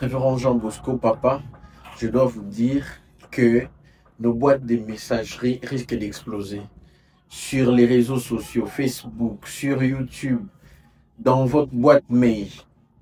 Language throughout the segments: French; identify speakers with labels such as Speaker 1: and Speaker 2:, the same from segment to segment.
Speaker 1: Révérend Jean Bosco, papa, je dois vous dire que nos boîtes de messagerie risquent d'exploser. Sur les réseaux sociaux, Facebook, sur YouTube, dans votre boîte mail,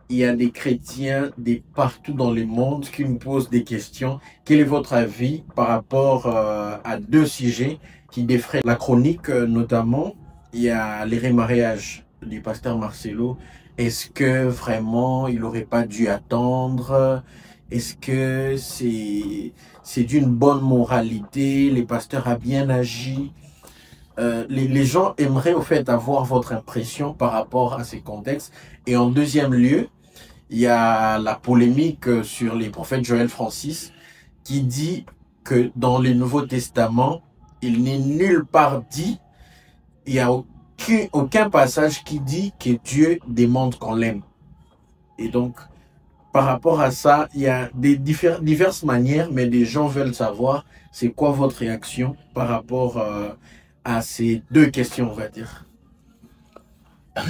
Speaker 1: il y a des chrétiens de partout dans le monde qui nous posent des questions. Quel est votre avis par rapport à deux sujets qui défraient la chronique notamment? Il y a les remariages du pasteur Marcelo. Est-ce que vraiment il n'aurait pas dû attendre? Est-ce que c'est d'une bonne moralité? Les pasteurs a bien agi? Les gens aimeraient au fait avoir votre impression par rapport à ces contextes. Et en deuxième lieu, il y a la polémique sur les prophètes Joël Francis qui dit que dans le Nouveau Testament, il n'est nulle part dit, il n'y a aucun passage qui dit que Dieu demande qu'on l'aime. Et donc, par rapport à ça, il y a des diverses manières, mais des gens veulent savoir c'est quoi votre réaction par rapport à ces deux questions, on va dire.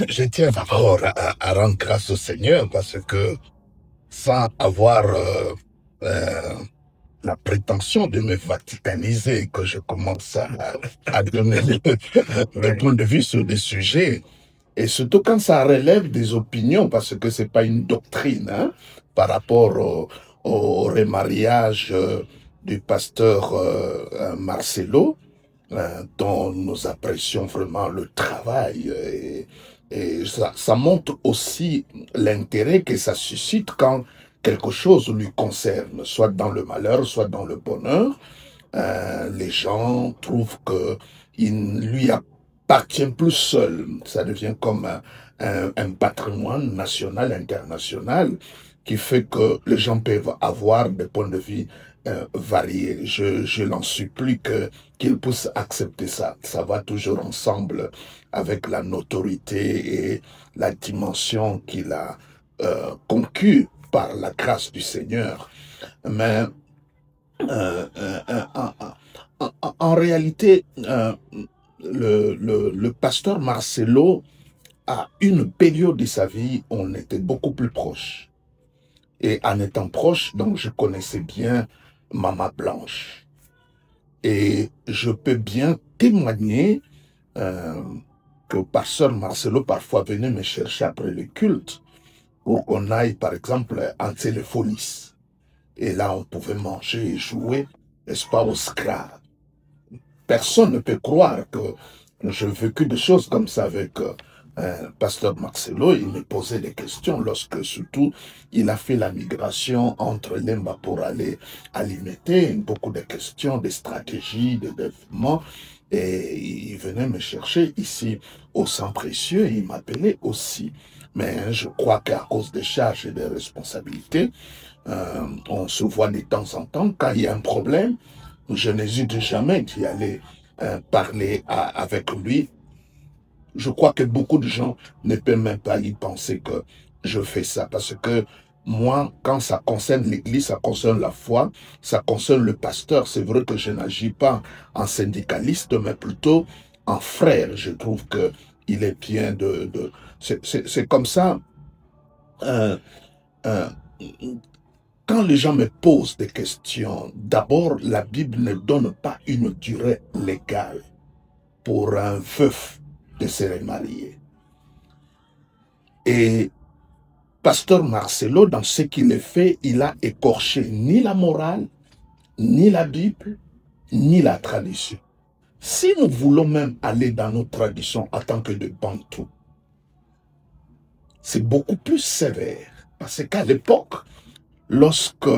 Speaker 2: Je tiens d'abord à rendre grâce au Seigneur parce que sans avoir la prétention de me vaticaniser, que je commence à donner le point de vue sur des sujets, et surtout quand ça relève des opinions, parce que c'est pas une doctrine, hein, par rapport au remariage du pasteur Marcelo, dont nous apprécions vraiment le travail. Et ça montre aussi l'intérêt que ça suscite quand quelque chose lui concerne, soit dans le malheur, soit dans le bonheur. Les gens trouvent qu'il lui appartient plus seul. Ça devient comme un patrimoine national, international, qui fait que les gens peuvent avoir des points de vue variés. Je l'en supplie qu'ils puissent accepter ça. Ça va toujours ensemble avec la notoriété et la dimension qu'il a conquue par la grâce du Seigneur. Mais en réalité, le pasteur Marcelo, à une période de sa vie, on était beaucoup plus proches. Et en étant proche, donc je connaissais bien Maman Blanche. Et je peux bien témoigner que le pasteur Marcelo parfois venait me chercher après le culte pour qu'on aille, par exemple, en téléphonie. Et là, on pouvait manger et jouer, n'est-ce pas, au Scrabble. Personne ne peut croire que j'ai vécu des choses comme ça avec pasteur Marcelo. Il me posait des questions lorsque, surtout, il a fait la migration entre Lemba pour aller à Limete. Beaucoup de questions, des stratégies, des développements. Et il venait me chercher ici au sang précieux. Et il m'appelait aussi. Mais je crois qu'à cause des charges et des responsabilités, on se voit de temps en temps. Quand il y a un problème, je n'hésite jamais d'y aller parler avec lui. Je crois que beaucoup de gens ne peuvent même pas y penser que je fais ça. Parce que moi, quand ça concerne l'Église, ça concerne la foi, ça concerne le pasteur, c'est vrai que je n'agis pas en syndicaliste, mais plutôt en frère. Je trouve que il est bien c'est comme ça. Quand les gens me posent des questions, d'abord, la Bible ne donne pas une durée légale pour un veuf de se remarier. Et pasteur Marcelo, dans ce qu'il a fait, il a écorché ni la morale, ni la Bible, ni la tradition. Si nous voulons même aller dans nos traditions en tant que de Bantous, c'est beaucoup plus sévère. Parce qu'à l'époque, lorsque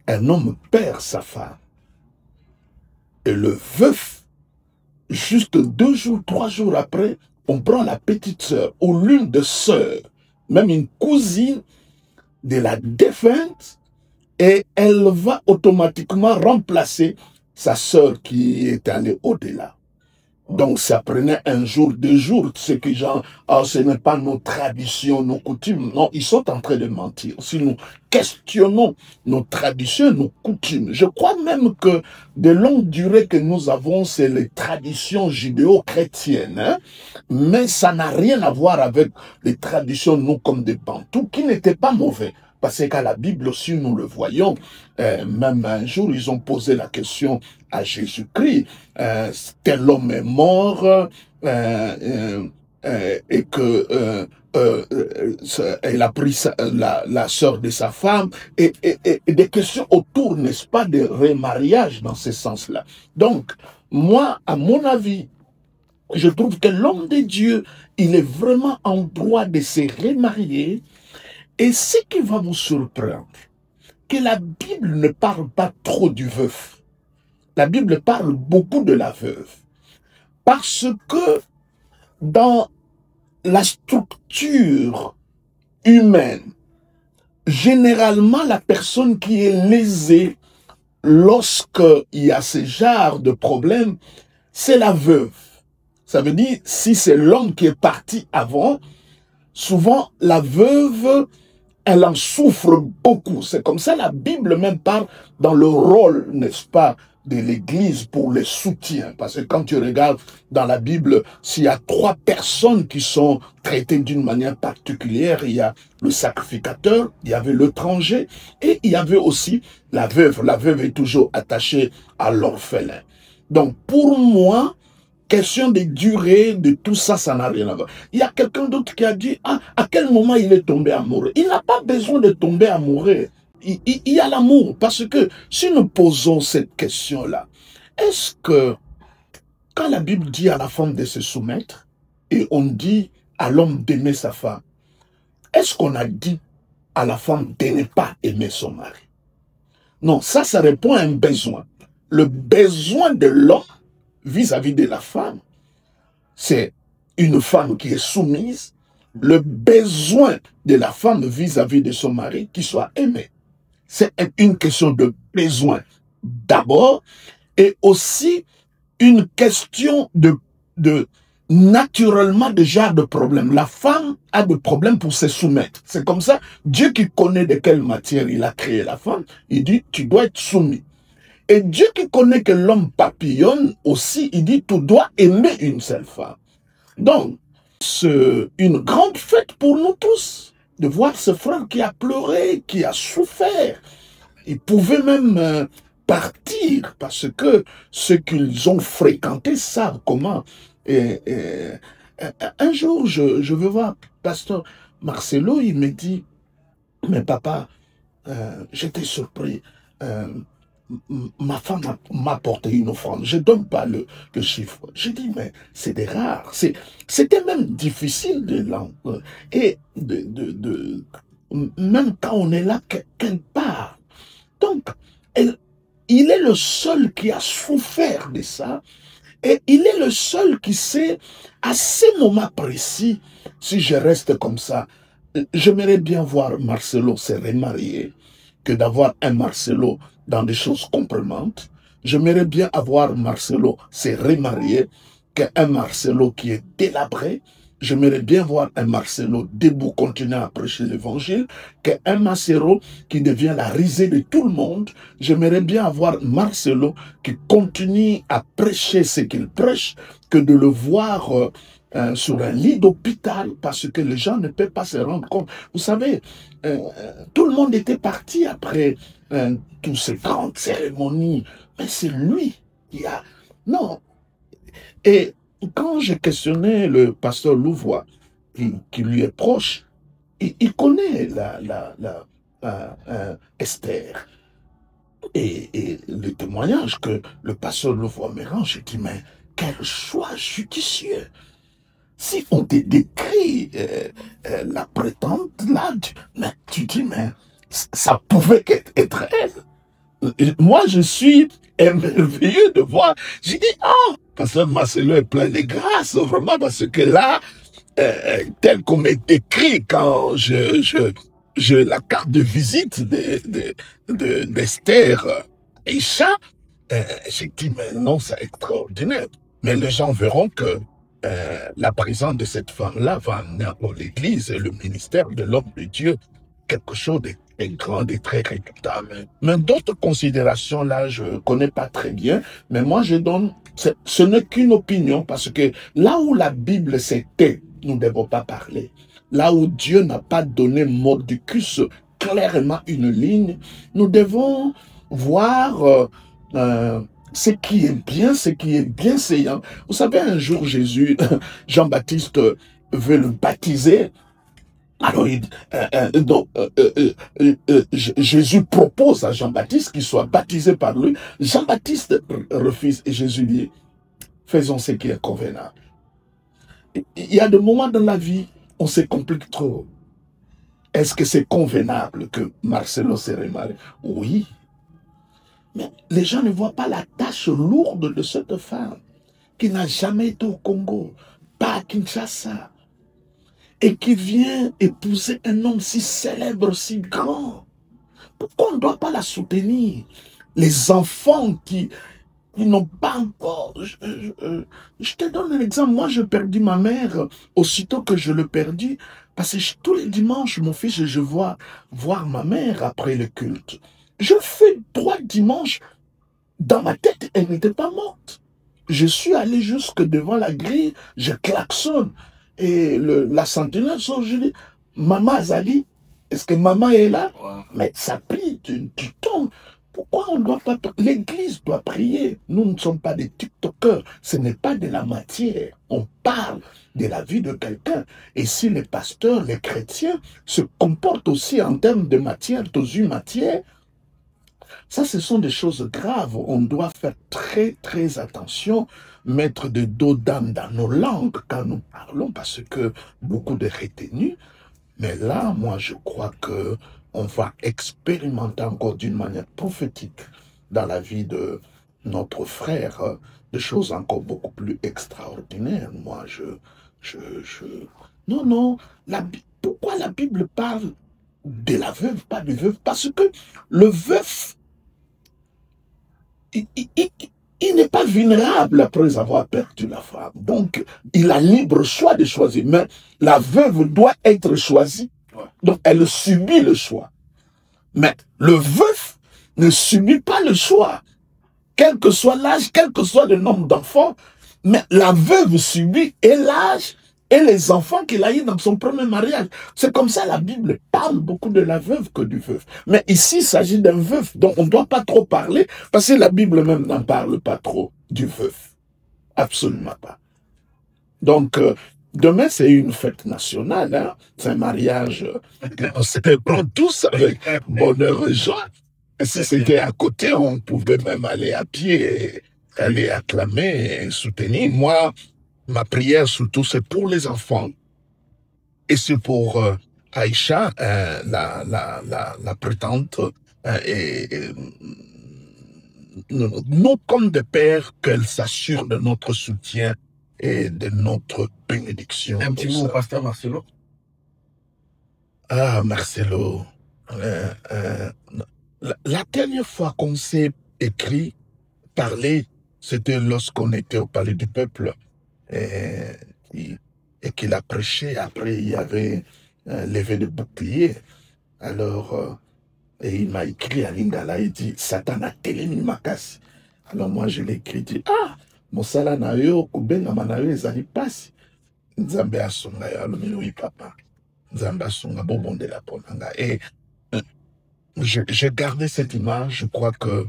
Speaker 2: un homme perd sa femme, et le veuf, juste 2 jours, 3 jours après, on prend la petite sœur ou l'une des sœurs, même une cousine de la défunte, et elle va automatiquement remplacer sa sœur qui est allée au-delà. Donc ça prenait 1 jour, 2 jours, ce que genre, ce n'est pas nos traditions, nos coutumes. Non, ils sont en train de mentir. Si nous questionnons nos traditions, nos coutumes, je crois même que de longue durée que nous avons, c'est les traditions judéo-chrétiennes. Hein? Mais ça n'a rien à voir avec les traditions, nous, comme des Bantous, qui n'étaient pas mauvais. Parce qu'à la Bible aussi, nous le voyons, même un jour, ils ont posé la question à Jésus-Christ, tel homme est mort, et que elle a pris la sœur de sa femme, et des questions autour, n'est-ce pas, de remariage dans ce sens-là. Donc, moi, à mon avis, je trouve que l'homme de Dieu, il est vraiment en droit de se remarier. Et ce qui va vous surprendre, que la Bible ne parle pas trop du veuf. La Bible parle beaucoup de la veuve. Parce que dans la structure humaine, généralement, la personne qui est lésée lorsqu'il y a ce genre de problème, c'est la veuve. Ça veut dire, si c'est l'homme qui est parti avant, souvent la veuve, elle en souffre beaucoup. C'est comme ça la Bible même parle dans le rôle, n'est-ce pas, de l'Église pour le soutien. Parce que quand tu regardes dans la Bible, s'il y a 3 personnes qui sont traitées d'une manière particulière, il y a le sacrificateur, il y avait l'étranger et il y avait aussi la veuve. La veuve est toujours attachée à l'orphelin. Donc pour moi, question de durée, de tout ça, ça n'a rien à voir. Il y a quelqu'un d'autre qui a dit, ah, à quel moment il est tombé amoureux? Il n'a pas besoin de tomber amoureux. Il y a l'amour. Parce que si nous posons cette question-là, est-ce que quand la Bible dit à la femme de se soumettre, et on dit à l'homme d'aimer sa femme, est-ce qu'on a dit à la femme de ne pas aimer son mari? Non, ça répond à un besoin. Le besoin de l'homme vis-à-vis de la femme, c'est une femme qui est soumise, le besoin de la femme vis-à-vis de son mari qui soit aimé. C'est une question de besoin d'abord, et aussi une question de naturellement déjà de problème. La femme a des problèmes pour se soumettre. C'est comme ça, Dieu qui connaît de quelle matière il a créé la femme, il dit, tu dois être soumis. Et Dieu qui connaît que l'homme papillonne aussi, il dit, tu dois aimer une seule femme. Donc, c'est une grande fête pour nous tous, de voir ce frère qui a pleuré, qui a souffert. Il pouvait même partir, parce que ceux qu'ils ont fréquentés savent comment. Un jour, je veux voir pasteur Marcelo, il me dit, mais papa, j'étais surpris, ma femme m'a apporté une offrande. Je ne donne pas le chiffre. Je dis, mais c'est des rares. C'était même difficile de l'entendre. Et même quand on est là, qu'elle parle. Donc, il est le seul qui a souffert de ça. Et il est le seul qui sait, à ces moments précis, si je reste comme ça, j'aimerais bien voir Marcelo se remarier, que d'avoir un Marcelo dans des choses comprimantes. J'aimerais bien avoir Marcelo se remarier qu'un Marcelo qui est délabré. J'aimerais bien voir un Marcelo debout continuer à prêcher l'évangile, qu'un Marcelo qui devient la risée de tout le monde. J'aimerais bien avoir Marcelo qui continue à prêcher ce qu'il prêche, que de le voir sur un lit d'hôpital, parce que les gens ne peuvent pas se rendre compte. Vous savez, tout le monde était parti après toutes ces grandes cérémonies, mais c'est lui qui a... Non. Et quand j'ai questionné le pasteur Louvois, qui lui est proche, il connaît Esther. Et le témoignage que le pasteur Louvois me rend, je dis, mais quel choix judicieux! Si on te décrit la prétendante là, tu dis, mais ça pouvait être elle. Moi, je suis émerveillé de voir. J'ai dit, ah, parce que Marcelo est plein de grâce, vraiment, parce que là, tel qu'on m'est décrit quand je la carte de visite d'Esther Isha, j'ai dit, mais non, c'est extraordinaire. Mais les gens verront que la présence de cette femme-là va amener à l'Église et le ministère de l'homme de Dieu quelque chose de très grand et très redoutable. Mais d'autres considérations, là, je ne connais pas très bien, mais moi, je donne... Ce n'est qu'une opinion, parce que là où la Bible s'était, nous ne devons pas parler. Là où Dieu n'a pas donné mordicus, clairement une ligne. Nous devons voir ce qui est bien, ce qui est bienséant. Vous savez, un jour, Jésus, Jean-Baptiste veut le baptiser. Alors, Jésus propose à Jean-Baptiste qu'il soit baptisé par lui. Jean-Baptiste refuse et Jésus dit, faisons ce qui est convenable. Il y a des moments dans la vie, on se complique trop. Est-ce que c'est convenable que Marcelo se remarie? Oui. Mais les gens ne voient pas la tâche lourde de cette femme qui n'a jamais été au Congo, pas à Kinshasa, et qui vient épouser un homme si célèbre, si grand. Pourquoi on ne doit pas la soutenir? Les enfants qui n'ont pas encore... Je te donne un exemple. Moi, je perdis ma mère aussitôt que je l'ai perdue, parce que tous les dimanches, mon fils, je vois voir ma mère après le culte. Je fais 3 dimanches. Dans ma tête, elle n'était pas morte. Je suis allé jusque devant la grille, je klaxonne. Et la sentinelle sort, je dis, Maman Azali, est-ce que maman est là? Wow. Mais ça prie, tu tombes. Pourquoi on ne doit pas... L'église doit prier. Nous ne sommes pas des tiktokers. Ce n'est pas de la matière. On parle de la vie de quelqu'un. Et si les pasteurs, les chrétiens se comportent aussi en termes de matière, dans une matière, ça, ce sont des choses graves. On doit faire très, très attention, mettre de dos d'âme dans nos langues quand nous parlons, parce que beaucoup de retenues. Mais là, moi, je crois que on va expérimenter encore d'une manière prophétique dans la vie de notre frère des choses encore beaucoup plus extraordinaires. Moi, Non, non. Pourquoi la Bible parle de la veuve, pas du veuve? Parce que le veuf, il n'est pas vulnérable après avoir perdu la femme. Donc, il a libre choix de choisir. Mais la veuve doit être choisie. Donc, elle subit le choix. Mais le veuf ne subit pas le choix. Quel que soit l'âge, quel que soit le nombre d'enfants. Mais la veuve subit et l'âge et les enfants qu'il a eu dans son premier mariage. C'est comme ça la Bible parle beaucoup de la veuve que du veuf. Mais ici, il s'agit d'un veuf, donc on ne doit pas trop parler, parce que la Bible même n'en parle pas trop du veuf. Absolument pas. Donc, demain, c'est une fête nationale. Hein? C'est un mariage on célèbre tous avec bonheur et joie. Et si c'était à côté, on pouvait même aller à pied, et aller acclamer et soutenir. Moi, ma prière surtout, c'est pour les enfants. Et c'est pour Aïcha, la prétente, nous, comme des pères, qu'elle s'assure de notre soutien et de notre bénédiction.
Speaker 1: Un petit mot au pasteur Marcelo.
Speaker 2: Ah, Marcelo. La dernière fois qu'on s'est écrit, parlé, c'était lorsqu'on était au Palais du Peuple et qu'il a prêché. Après, il y avait levé de bouclier. Alors, et il m'a écrit à Lingala, il dit, Satan a télémi makasi. Alors moi, je l'ai écrit, dit, ah, mosala na yo, kubenga manayo, ezali pasi. Nzambe asonga yo, alomino, oui, papa. Nzambe asonga, bobonde la ponanga. Et j'ai gardé cette image, je crois que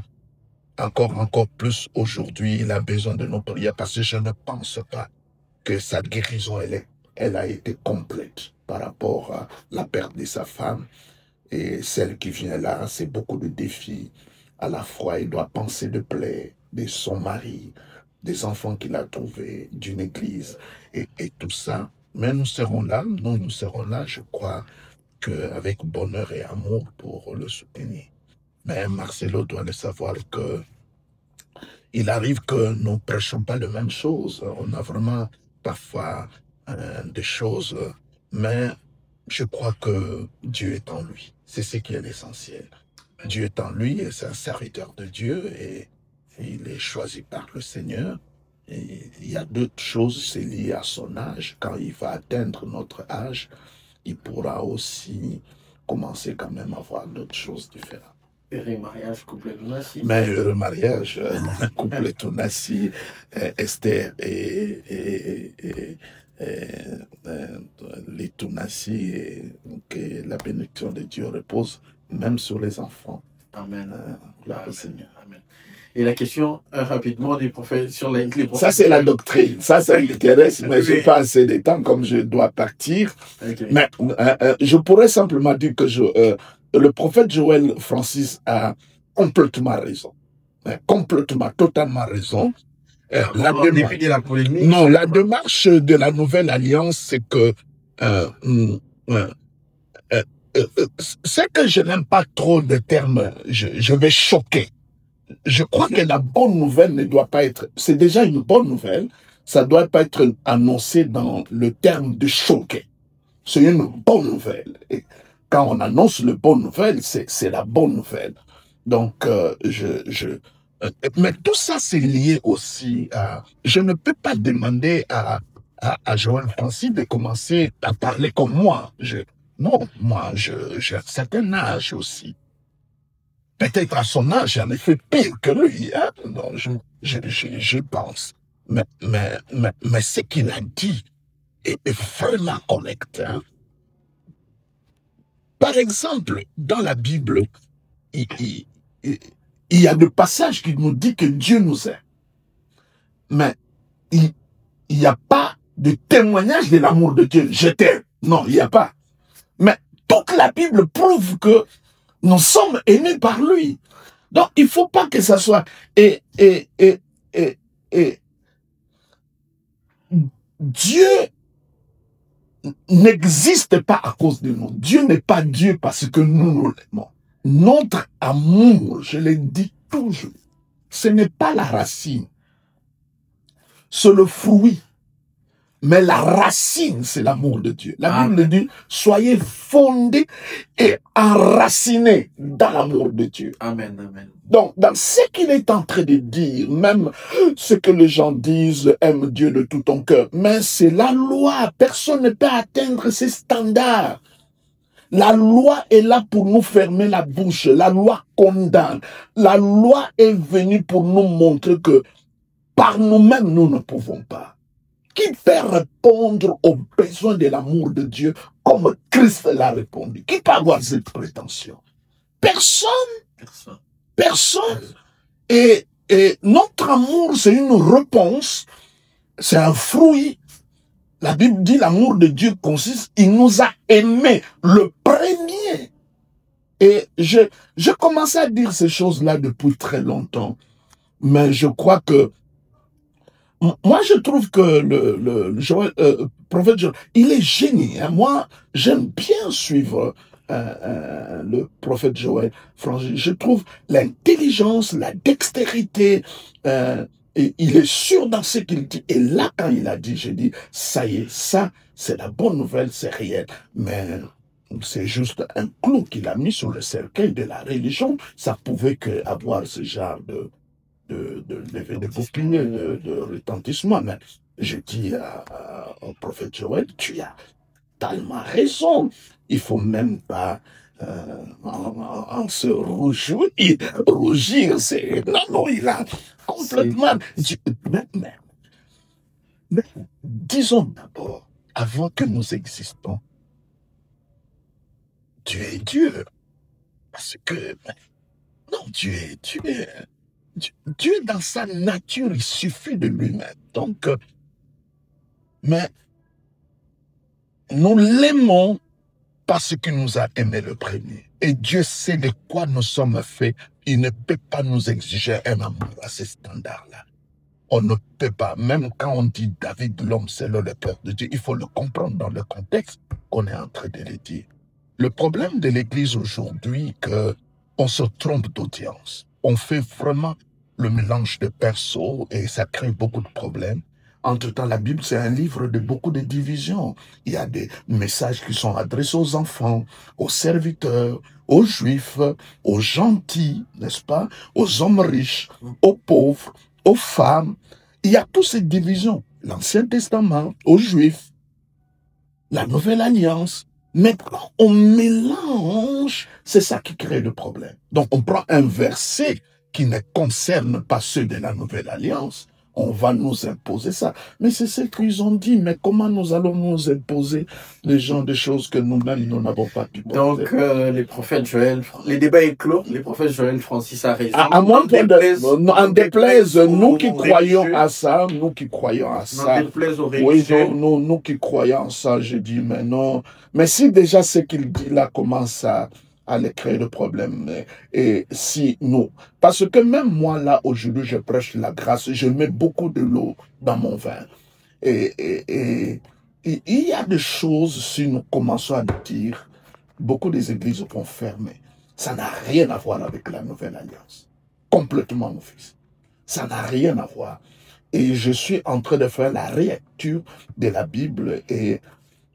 Speaker 2: encore plus aujourd'hui, il a besoin de nos prières, parce que je ne pense pas que sa guérison, elle a été complète par rapport à la perte de sa femme. Et celle qui vient là, c'est beaucoup de défis. À la fois, il doit penser de plaie de son mari, des enfants qu'il a trouvés, d'une église, et tout ça. Mais nous serons là, nous serons là, je crois, avec bonheur et amour pour le soutenir. Mais Marcelo doit le savoir que il arrive que nous ne prêchons pas les mêmes choses. On a vraiment parfois des choses, mais je crois que Dieu est en lui. C'est ce qui est l'essentiel. Dieu est en lui et c'est un serviteur de Dieu et il est choisi par le Seigneur. Et il y a d'autres choses, c'est lié à son âge. Quand il va atteindre notre âge, il pourra aussi commencer quand même à voir d'autres choses différentes.
Speaker 1: Heureux mariage, couple Tunasi.
Speaker 2: Mais heureux mariage, couple Tunasi, Esther et les Tounassi, et que la bénédiction de Dieu repose même sur les enfants.
Speaker 1: Amen.
Speaker 2: Gloire au Seigneur.
Speaker 1: Amen. Et la question, rapidement, des prophètes, sur les prophètes.
Speaker 2: Ça, c'est la doctrine. Ça m'intéresse, mais je n'ai pas assez de temps comme je dois partir.
Speaker 1: Okay.
Speaker 2: Mais je pourrais simplement dire que le prophète Joël Francis a complètement raison. Complètement, totalement raison.
Speaker 1: La polémique.
Speaker 2: Non, la démarche de la nouvelle alliance, c'est que c'est que je n'aime pas trop de termes, je vais choquer. Je crois que la bonne nouvelle ne doit pas être, c'est déjà une bonne nouvelle, ça ne doit pas être annoncé dans le terme de choquer. C'est une bonne nouvelle. Et quand on annonce le bonne nouvelle, c'est la bonne nouvelle. Donc, mais tout ça, c'est lié aussi à... Je ne peux pas demander à Joël Francis de commencer à parler comme moi. Non, moi, j'ai un certain âge aussi. Peut-être à son âge, j'en ai fait pire que lui. Hein? Non, je pense. Mais ce qu'il a dit est vraiment correct. Hein? Par exemple, dans la Bible, il y a des passages qui nous disent que Dieu nous aime. Mais il n'y a pas de témoignage de l'amour de Dieu. Je t'aime. Non, il n'y a pas. Mais toute la Bible prouve que nous sommes aimés par lui. Donc, il ne faut pas que ça soit... Dieu n'existe pas à cause de nous. Dieu n'est pas Dieu parce que nous l'aimons. Notre amour, je le dis toujours, ce n'est pas la racine. C'est le fruit. Mais la racine, c'est l'amour de Dieu. La Bible dit, soyez fondés et enracinés dans l'amour de Dieu.
Speaker 1: Amen, amen.
Speaker 2: Donc, dans ce qu'il est en train de dire, même ce que les gens disent, aime Dieu de tout ton cœur, mais c'est la loi. Personne ne peut atteindre ces standards. La loi est là pour nous fermer la bouche. La loi condamne. La loi est venue pour nous montrer que par nous-mêmes, nous ne pouvons pas. Qui peut répondre aux besoins de l'amour de Dieu comme Christ l'a répondu? Qui peut avoir cette prétention? Personne. Personne. Et notre amour, c'est une réponse, c'est un fruit. La Bible dit l'amour de Dieu consiste, il nous a aimés, le premier. Et je commençais à dire ces choses-là depuis très longtemps. Mais je crois que moi, je trouve que le prophète Joël, il est génie. Hein. Moi, j'aime bien suivre le prophète Joël. Franchement, je trouve l'intelligence, la dextérité, et il est sûr dans ce qu'il dit. Et là, quand il a dit, j'ai dit, ça y est, ça, c'est la bonne nouvelle, c'est réel. Mais c'est juste un clou qu'il a mis sur le cercueil de la religion. Ça pouvait avoir ce genre de bouclier, de retentissement. Mais je dis au prophète Joël, tu as tellement raison. Il faut même pas en se rougir. Non, il a complètement... Mais disons d'abord, avant que nous existons, Dieu est Dieu. Parce que... Non, Dieu, dans sa nature, il suffit de lui-même. Donc, mais nous l'aimons parce qu'il nous a aimé le premier. Et Dieu sait de quoi nous sommes faits. Il ne peut pas nous exiger un amour à ce standard-là. On ne peut pas. Même quand on dit David, l'homme, c'est le père de Dieu, il faut le comprendre dans le contexte qu'on est en train de le dire. Le problème de l'Église aujourd'hui, qu'on se trompe d'audience. On fait vraiment le mélange de perso et ça crée beaucoup de problèmes. Entre-temps, la Bible, c'est un livre de beaucoup de divisions. Il y a des messages qui sont adressés aux enfants, aux serviteurs, aux juifs, aux gentils, n'est-ce pas, aux hommes riches, aux pauvres, aux femmes. Il y a toutes ces divisions. L'Ancien Testament, aux juifs, la Nouvelle Alliance. Maintenant, on mélange, c'est ça qui crée le problème. Donc, on prend un verset qui ne concerne pas ceux de la Nouvelle Alliance, on va nous imposer ça. Mais c'est ce qu'ils ont dit. Mais comment nous allons nous imposer les gens des choses que nous-mêmes, nous n'avons pas pu porter?
Speaker 1: Donc, les prophètes Joël, les débats est clos. Les prophètes Joël Francis a raison.
Speaker 2: À moins en déplaise, nous qui croyons à ça, nous qui croyons à ça. Oui, nous qui croyons à ça, je dis, mais non. Mais si déjà ce qu'il dit là commence à les créer de problèmes. Et si nous, parce que même moi là, aujourd'hui, je prêche la grâce, je mets beaucoup de l'eau dans mon vin. Et il y a des choses, si nous commençons à dire, beaucoup des églises vont fermer. Ça n'a rien à voir avec la nouvelle alliance. Complètement, mon fils. Ça n'a rien à voir. Et je suis en train de faire la relecture de la Bible et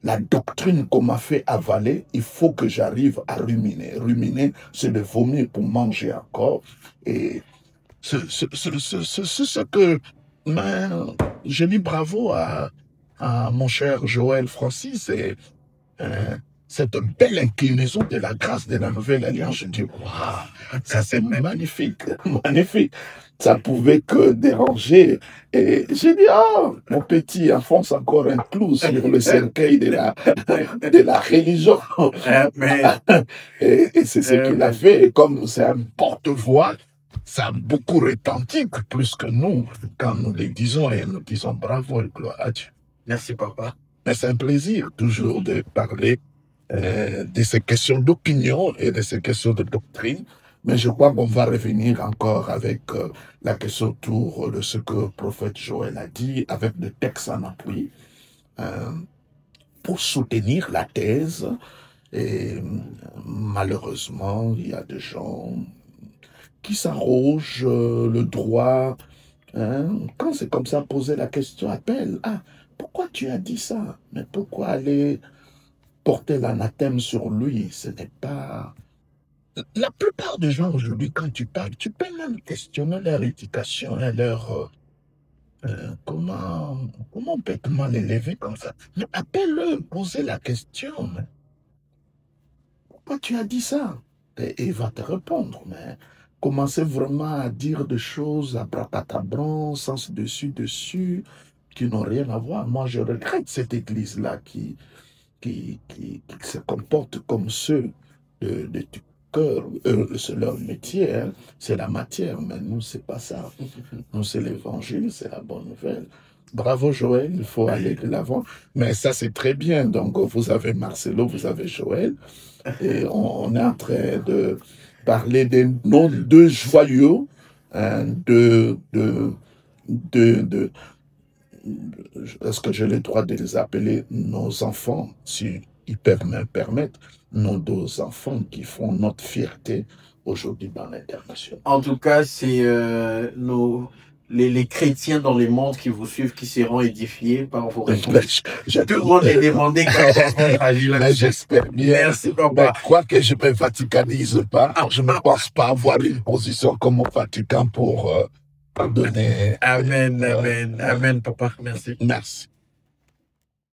Speaker 2: la doctrine qu'on m'a fait avaler, il faut que j'arrive à ruminer. Ruminer, c'est de vomir pour manger encore. Et c'est ce que je dis bravo à mon cher Joël Francis et cette belle inclinaison de la grâce de la nouvelle alliance. Je dis, waouh, ça c'est magnifique, magnifique. Ça pouvait que déranger. Et j'ai dit, mon petit enfonce encore un clou sur le cercueil de la religion. Et c'est ce qu'il a fait. Et comme c'est un porte-voix, ça a beaucoup retenti plus que nous quand nous le disons et nous disons bravo et gloire à Dieu.
Speaker 1: Merci, papa.
Speaker 2: Mais c'est un plaisir toujours de parler de ces questions d'opinion et de ces questions de doctrine. Mais je crois qu'on va revenir encore avec la question autour de ce que le prophète Joël a dit, avec des textes en appui, pour soutenir la thèse. Et malheureusement, il y a des gens qui s'arrogent le droit. Quand c'est comme ça, poser la question, appelle. Pourquoi tu as dit ça? Mais pourquoi aller porter l'anathème sur lui? Ce n'est pas... La plupart des gens aujourd'hui, quand tu parles, tu peux même questionner leur éducation et leur... comment on peut mal élever comme ça? Mais appelle-le, posez la question. Mais pourquoi tu as dit ça? Et il va te répondre. Mais commencer vraiment à dire des choses à bracatabrant, sens dessus, qui n'ont rien à voir. Moi, je regrette cette église-là qui se comporte comme ceux de cœur. C'est leur métier, hein. C'est la matière, mais nous, c'est pas ça. Nous, c'est l'évangile, c'est la bonne nouvelle. Bravo Joël, il faut aller de l'avant. Mais ça, c'est très bien. Donc, vous avez Marcelo, vous avez Joël. Et on est en train de parler de nos deux joyaux, hein, est-ce que j'ai le droit de les appeler nos enfants, si ils peuvent me permettre, nos deux enfants qui font notre fierté aujourd'hui dans l'international.
Speaker 1: En tout cas, c'est les chrétiens dans le monde qui vous suivent, qui seront édifiés par vos réponses. Tout le monde est demandé comment agir là.
Speaker 2: J'espère bien.
Speaker 1: Merci, papa.
Speaker 2: Quoique je ne me vaticanise pas, je ne pense pas avoir une position comme au Vatican pour donner...
Speaker 1: Amen, amen, amen, papa. Merci.
Speaker 2: Merci.